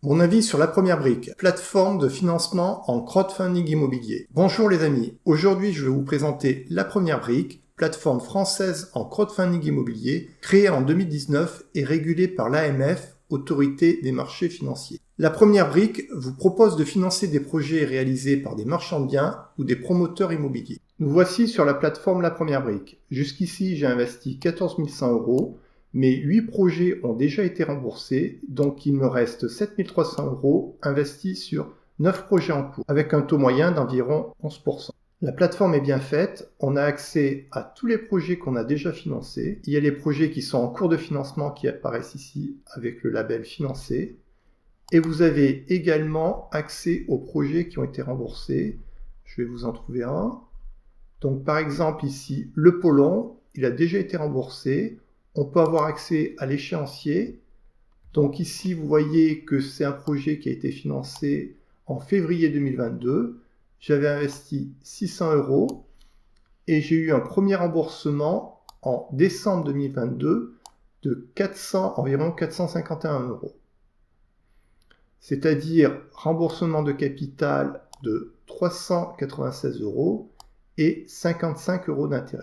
Mon avis sur la première brique, plateforme de financement en crowdfunding immobilier. Bonjour les amis, aujourd'hui je vais vous présenter la première brique, plateforme française en crowdfunding immobilier, créée en 2019 et régulée par l'AMF, Autorité des marchés financiers. La première brique vous propose de financer des projets réalisés par des marchands de biens ou des promoteurs immobiliers. Nous voici sur la plateforme La Première Brique. Jusqu'ici, j'ai investi 14 100 €, mais 8 projets ont déjà été remboursés, donc il me reste 7 300 € investis sur 9 projets en cours, avec un taux moyen d'environ 11%. La plateforme est bien faite, on a accès à tous les projets qu'on a déjà financés. Il y a les projets qui sont en cours de financement qui apparaissent ici avec le label financé. Et vous avez également accès aux projets qui ont été remboursés. Je vais vous en trouver un. Donc par exemple ici, le Polon, il a déjà été remboursé. On peut avoir accès à l'échéancier. Donc ici, vous voyez que c'est un projet qui a été financé en février 2022. J'avais investi 600 € et j'ai eu un premier remboursement en décembre 2022 de environ 451 €. C'est-à-dire remboursement de capital de 396 € et 55 € d'intérêt.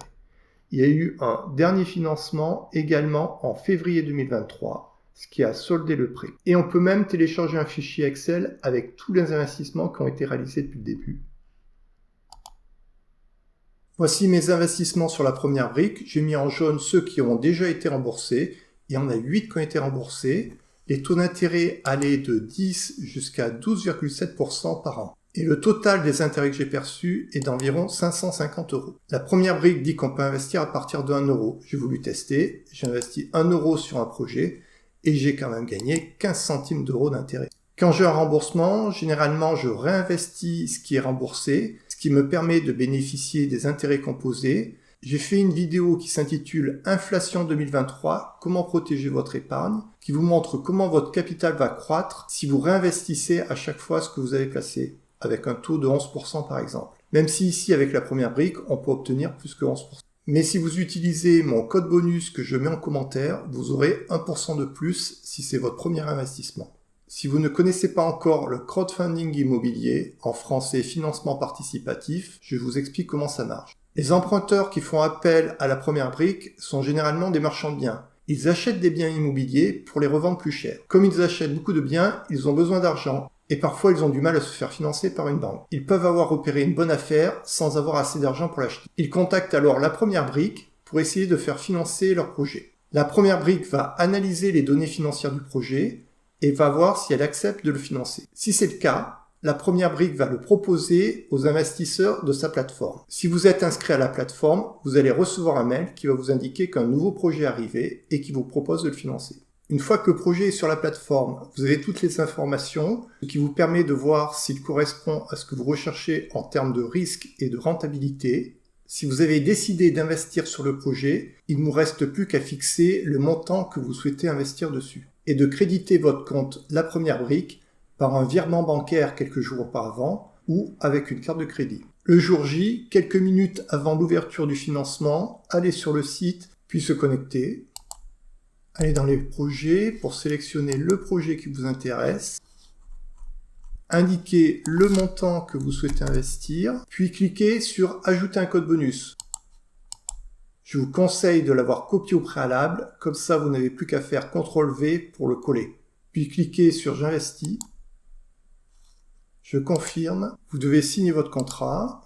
Il y a eu un dernier financement également en février 2023, ce qui a soldé le prêt. Et on peut même télécharger un fichier Excel avec tous les investissements qui ont été réalisés depuis le début. Voici mes investissements sur la première brique. J'ai mis en jaune ceux qui ont déjà été remboursés. Il y en a 8 qui ont été remboursés. Les taux d'intérêt allaient de 10 jusqu'à 12,7% par an. Et le total des intérêts que j'ai perçus est d'environ 550 €. La première brique dit qu'on peut investir à partir de 1 €. J'ai voulu tester, j'ai investi 1 € sur un projet et j'ai quand même gagné 15 centimes d'euros d'intérêt. Quand j'ai un remboursement, généralement je réinvestis ce qui est remboursé, ce qui me permet de bénéficier des intérêts composés. J'ai fait une vidéo qui s'intitule Inflation 2023, comment protéger votre épargne, qui vous montre comment votre capital va croître si vous réinvestissez à chaque fois ce que vous avez placé, avec un taux de 11% par exemple. Même si ici, avec la première brique, on peut obtenir plus que 11%. Mais si vous utilisez mon code bonus que je mets en commentaire, vous aurez 1% de plus si c'est votre premier investissement. Si vous ne connaissez pas encore le crowdfunding immobilier, en français financement participatif, je vous explique comment ça marche. Les emprunteurs qui font appel à la première brique sont généralement des marchands de biens. Ils achètent des biens immobiliers pour les revendre plus cher. Comme ils achètent beaucoup de biens, ils ont besoin d'argent. Et parfois, ils ont du mal à se faire financer par une banque. Ils peuvent avoir opéré une bonne affaire sans avoir assez d'argent pour l'acheter. Ils contactent alors la première brique pour essayer de faire financer leur projet. La première brique va analyser les données financières du projet et va voir si elle accepte de le financer. Si c'est le cas, la première brique va le proposer aux investisseurs de sa plateforme. Si vous êtes inscrit à la plateforme, vous allez recevoir un mail qui va vous indiquer qu'un nouveau projet est arrivé et qui vous propose de le financer. Une fois que le projet est sur la plateforme, vous avez toutes les informations, ce qui vous permet de voir s'il correspond à ce que vous recherchez en termes de risque et de rentabilité. Si vous avez décidé d'investir sur le projet, il ne vous reste plus qu'à fixer le montant que vous souhaitez investir dessus et de créditer votre compte La Première Brique par un virement bancaire quelques jours auparavant ou avec une carte de crédit. Le jour J, quelques minutes avant l'ouverture du financement, allez sur le site puis se connecter. Allez dans les projets pour sélectionner le projet qui vous intéresse. Indiquez le montant que vous souhaitez investir, puis cliquez sur « Ajouter un code bonus ». Je vous conseille de l'avoir copié au préalable, comme ça vous n'avez plus qu'à faire CTRL-V pour le coller. Puis cliquez sur « J'investis ». Je confirme. Vous devez signer votre contrat.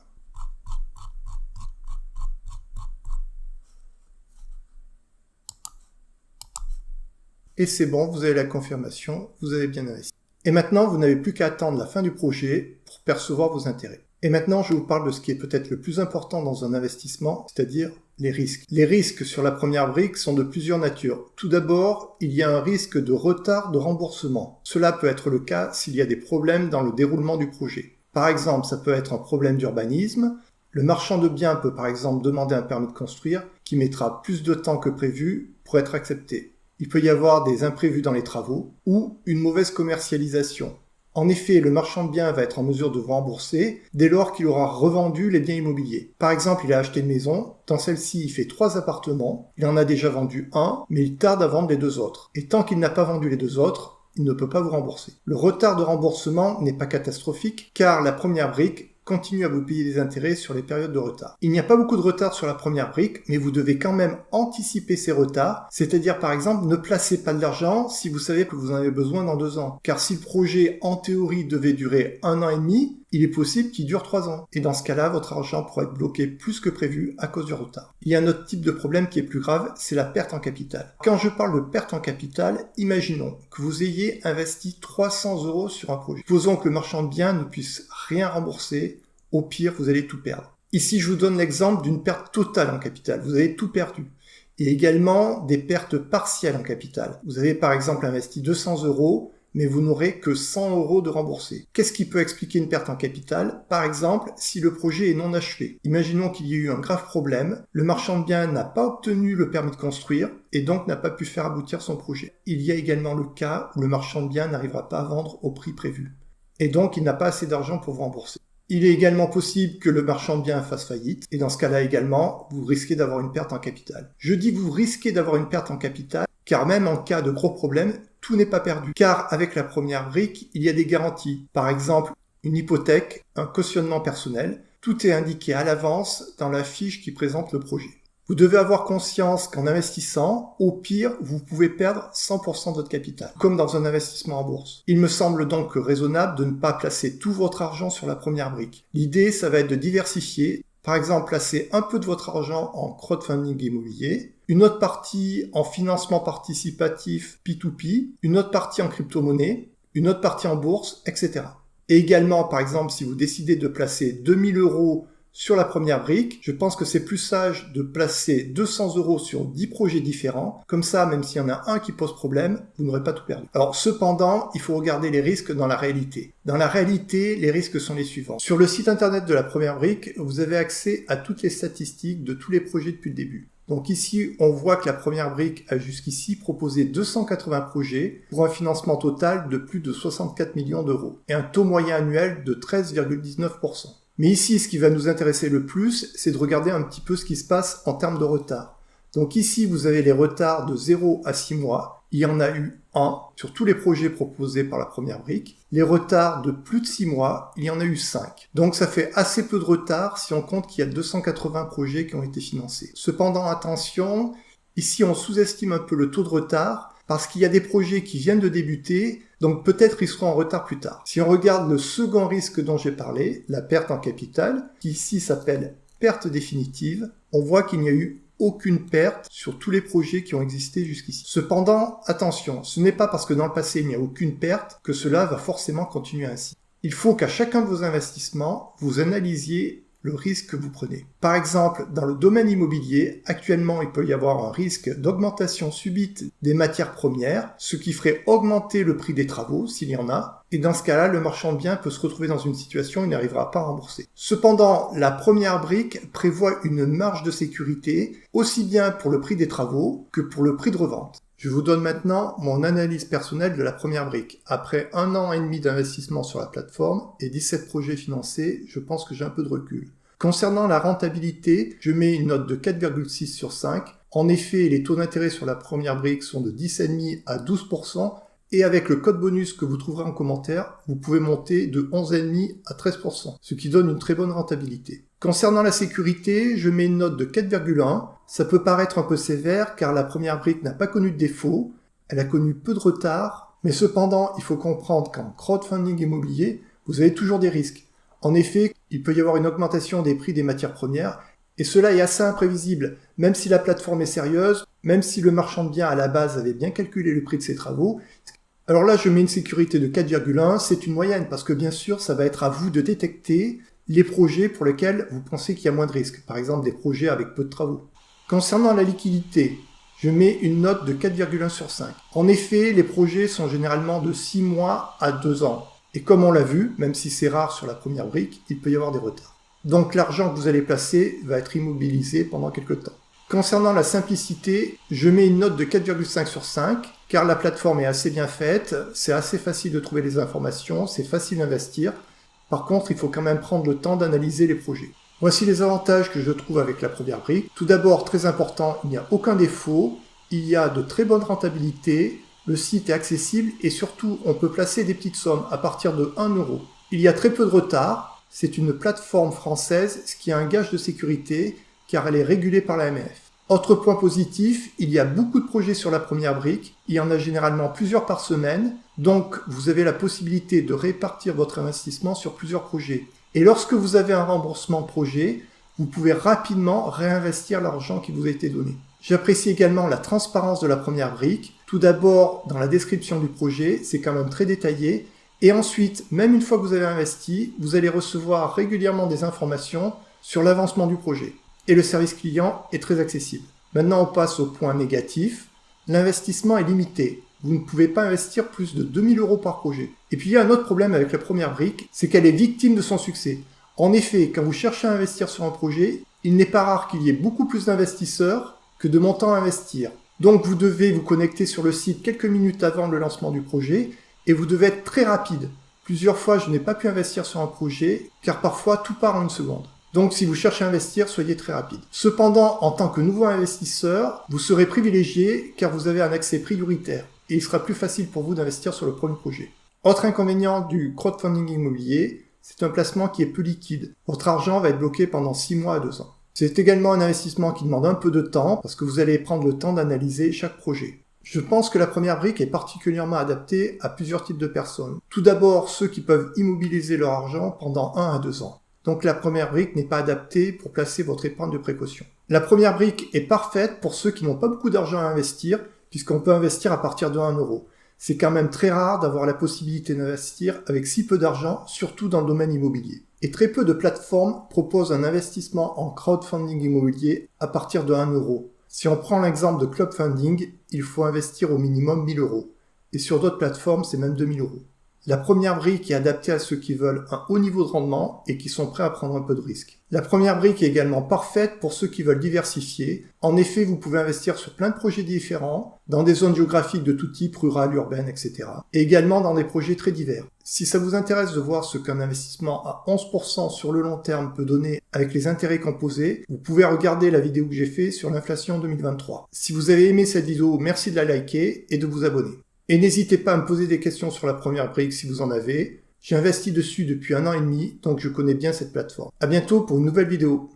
Et c'est bon, vous avez la confirmation, vous avez bien investi. Et maintenant, vous n'avez plus qu'à attendre la fin du projet pour percevoir vos intérêts. Et maintenant, je vous parle de ce qui est peut-être le plus important dans un investissement, c'est-à-dire les risques. Les risques sur la première brique sont de plusieurs natures. Tout d'abord, il y a un risque de retard de remboursement. Cela peut être le cas s'il y a des problèmes dans le déroulement du projet. Par exemple, ça peut être un problème d'urbanisme. Le marchand de biens peut par exemple demander un permis de construire qui mettra plus de temps que prévu pour être accepté. Il peut y avoir des imprévus dans les travaux ou une mauvaise commercialisation. En effet, le marchand de biens va être en mesure de vous rembourser dès lors qu'il aura revendu les biens immobiliers. Par exemple, il a acheté une maison, dans celle-ci il fait 3 appartements, il en a déjà vendu un, mais il tarde à vendre les 2 autres. Et tant qu'il n'a pas vendu les 2 autres, il ne peut pas vous rembourser. Le retard de remboursement n'est pas catastrophique car la première brique continue à vous payer des intérêts sur les périodes de retard. Il n'y a pas beaucoup de retard sur la première brique, mais vous devez quand même anticiper ces retards, c'est-à-dire par exemple ne placez pas de l'argent si vous savez que vous en avez besoin dans 2 ans. Car si le projet en théorie devait durer 1 an et demi, il est possible qu'il dure 3 ans. Et dans ce cas-là, votre argent pourrait être bloqué plus que prévu à cause du retard. Il y a un autre type de problème qui est plus grave, c'est la perte en capital. Quand je parle de perte en capital, imaginons que vous ayez investi 300 € sur un projet. Supposons que le marchand de biens ne puisse rien rembourser, au pire, vous allez tout perdre. Ici, je vous donne l'exemple d'une perte totale en capital. Vous avez tout perdu. Et également des pertes partielles en capital. Vous avez par exemple investi 200 €, mais vous n'aurez que 100 € de remboursé. Qu'est-ce qui peut expliquer une perte en capital? Par exemple, si le projet est non achevé. Imaginons qu'il y ait eu un grave problème, le marchand de biens n'a pas obtenu le permis de construire et donc n'a pas pu faire aboutir son projet. Il y a également le cas où le marchand de biens n'arrivera pas à vendre au prix prévu. Et donc, il n'a pas assez d'argent pour vous rembourser. Il est également possible que le marchand de biens fasse faillite, et dans ce cas-là également, vous risquez d'avoir une perte en capital. Je dis que vous risquez d'avoir une perte en capital, car même en cas de gros problème, tout n'est pas perdu. Car avec la première brique, il y a des garanties. Par exemple, une hypothèque, un cautionnement personnel, tout est indiqué à l'avance dans la fiche qui présente le projet. Vous devez avoir conscience qu'en investissant, au pire, vous pouvez perdre 100% de votre capital, comme dans un investissement en bourse. Il me semble donc raisonnable de ne pas placer tout votre argent sur la première brique. L'idée, ça va être de diversifier. Par exemple, placer un peu de votre argent en crowdfunding immobilier, une autre partie en financement participatif P2P, une autre partie en crypto-monnaie, une autre partie en bourse, etc. Et également, par exemple, si vous décidez de placer 2000 € sur la première brique, je pense que c'est plus sage de placer 200 € sur 10 projets différents. Comme ça, même s'il y en a un qui pose problème, vous n'aurez pas tout perdu. Alors cependant, il faut regarder les risques dans la réalité. Dans la réalité, les risques sont les suivants. Sur le site internet de la première brique, vous avez accès à toutes les statistiques de tous les projets depuis le début. Donc ici, on voit que la première brique a jusqu'ici proposé 280 projets pour un financement total de plus de 64 millions € et un taux moyen annuel de 13,19%. Mais ici, ce qui va nous intéresser le plus, c'est de regarder un petit peu ce qui se passe en termes de retard. Donc ici, vous avez les retards de 0 à 6 mois. Il y en a eu 1 sur tous les projets proposés par la première brique. Les retards de plus de 6 mois, il y en a eu 5. Donc ça fait assez peu de retard si on compte qu'il y a 280 projets qui ont été financés. Cependant, attention, ici on sous-estime un peu le taux de retard parce qu'il y a des projets qui viennent de débuter, donc peut-être ils seront en retard plus tard. Si on regarde le second risque dont j'ai parlé, la perte en capital, qui ici s'appelle perte définitive, on voit qu'il n'y a eu aucune perte sur tous les projets qui ont existé jusqu'ici. Cependant, attention, ce n'est pas parce que dans le passé il n'y a aucune perte que cela va forcément continuer ainsi. Il faut qu'à chacun de vos investissements, vous analysiez le risque que vous prenez. Par exemple, dans le domaine immobilier, actuellement, il peut y avoir un risque d'augmentation subite des matières premières, ce qui ferait augmenter le prix des travaux, s'il y en a, et dans ce cas-là, le marchand de biens peut se retrouver dans une situation où il n'arrivera pas à rembourser. Cependant, la première brique prévoit une marge de sécurité, aussi bien pour le prix des travaux que pour le prix de revente. Je vous donne maintenant mon analyse personnelle de la première brique. Après 1 an et demi d'investissement sur la plateforme et 17 projets financés, je pense que j'ai un peu de recul. Concernant la rentabilité, je mets une note de 4,6 sur 5. En effet, les taux d'intérêt sur la première brique sont de 10,5 à 12%, et avec le code bonus que vous trouverez en commentaire, vous pouvez monter de 11,5 à 13%, ce qui donne une très bonne rentabilité. Concernant la sécurité, je mets une note de 4,1. Ça peut paraître un peu sévère car la première brique n'a pas connu de défaut, elle a connu peu de retard, mais cependant, il faut comprendre qu'en crowdfunding immobilier, vous avez toujours des risques. En effet, il peut y avoir une augmentation des prix des matières premières, et cela est assez imprévisible, même si la plateforme est sérieuse, même si le marchand de biens à la base avait bien calculé le prix de ses travaux. Alors là, je mets une sécurité de 4,1, c'est une moyenne, parce que bien sûr, ça va être à vous de détecter les projets pour lesquels vous pensez qu'il y a moins de risques, par exemple des projets avec peu de travaux. Concernant la liquidité, je mets une note de 4,1 sur 5. En effet, les projets sont généralement de 6 mois à 2 ans. Et comme on l'a vu, même si c'est rare sur la première brique, il peut y avoir des retards. Donc l'argent que vous allez placer va être immobilisé pendant quelques temps. Concernant la simplicité, je mets une note de 4,5 sur 5, car la plateforme est assez bien faite, c'est assez facile de trouver les informations, c'est facile d'investir. Par contre, il faut quand même prendre le temps d'analyser les projets. Voici les avantages que je trouve avec la première brique. Tout d'abord, très important, il n'y a aucun défaut, il y a de très bonnes rentabilités, Le site est accessible et surtout, on peut placer des petites sommes à partir de 1 euro. Il y a très peu de retard. C'est une plateforme française, ce qui est un gage de sécurité car elle est régulée par l'AMF. Autre point positif, il y a beaucoup de projets sur la première brique. Il y en a généralement plusieurs par semaine. Donc, vous avez la possibilité de répartir votre investissement sur plusieurs projets. Et lorsque vous avez un remboursement projet, vous pouvez rapidement réinvestir l'argent qui vous a été donné. J'apprécie également la transparence de la première brique. Tout d'abord, dans la description du projet, c'est quand même très détaillé. Et ensuite, même une fois que vous avez investi, vous allez recevoir régulièrement des informations sur l'avancement du projet. Et le service client est très accessible. Maintenant, on passe au point négatif. L'investissement est limité. Vous ne pouvez pas investir plus de 2000 euros par projet. Et puis, il y a un autre problème avec la première brique, c'est qu'elle est victime de son succès. En effet, quand vous cherchez à investir sur un projet, il n'est pas rare qu'il y ait beaucoup plus d'investisseurs que de montants à investir. Donc, vous devez vous connecter sur le site quelques minutes avant le lancement du projet et vous devez être très rapide. Plusieurs fois, je n'ai pas pu investir sur un projet car parfois tout part en une seconde. Donc, si vous cherchez à investir, soyez très rapide. Cependant, en tant que nouveau investisseur, vous serez privilégié car vous avez un accès prioritaire et il sera plus facile pour vous d'investir sur le premier projet. Autre inconvénient du crowdfunding immobilier, c'est un placement qui est peu liquide. Votre argent va être bloqué pendant 6 mois à 2 ans. C'est également un investissement qui demande un peu de temps parce que vous allez prendre le temps d'analyser chaque projet. Je pense que la première brique est particulièrement adaptée à plusieurs types de personnes. Tout d'abord, ceux qui peuvent immobiliser leur argent pendant 1 à 2 ans. Donc la première brique n'est pas adaptée pour placer votre épargne de précaution. La première brique est parfaite pour ceux qui n'ont pas beaucoup d'argent à investir puisqu'on peut investir à partir de 1 euro. C'est quand même très rare d'avoir la possibilité d'investir avec si peu d'argent, surtout dans le domaine immobilier. Et très peu de plateformes proposent un investissement en crowdfunding immobilier à partir de 1 euro. Si on prend l'exemple de Clubfunding, il faut investir au minimum 1000 euros. Et sur d'autres plateformes, c'est même 2000 euros. La première brique est adaptée à ceux qui veulent un haut niveau de rendement et qui sont prêts à prendre un peu de risque. La première brique est également parfaite pour ceux qui veulent diversifier. En effet, vous pouvez investir sur plein de projets différents, dans des zones géographiques de tout type, rurales, urbaines, etc. Et également dans des projets très divers. Si ça vous intéresse de voir ce qu'un investissement à 11% sur le long terme peut donner avec les intérêts composés, vous pouvez regarder la vidéo que j'ai faite sur l'inflation 2023. Si vous avez aimé cette vidéo, merci de la liker et de vous abonner. Et n'hésitez pas à me poser des questions sur la première brique si vous en avez. J'ai investi dessus depuis 1 an et demi, donc je connais bien cette plateforme. À bientôt pour une nouvelle vidéo.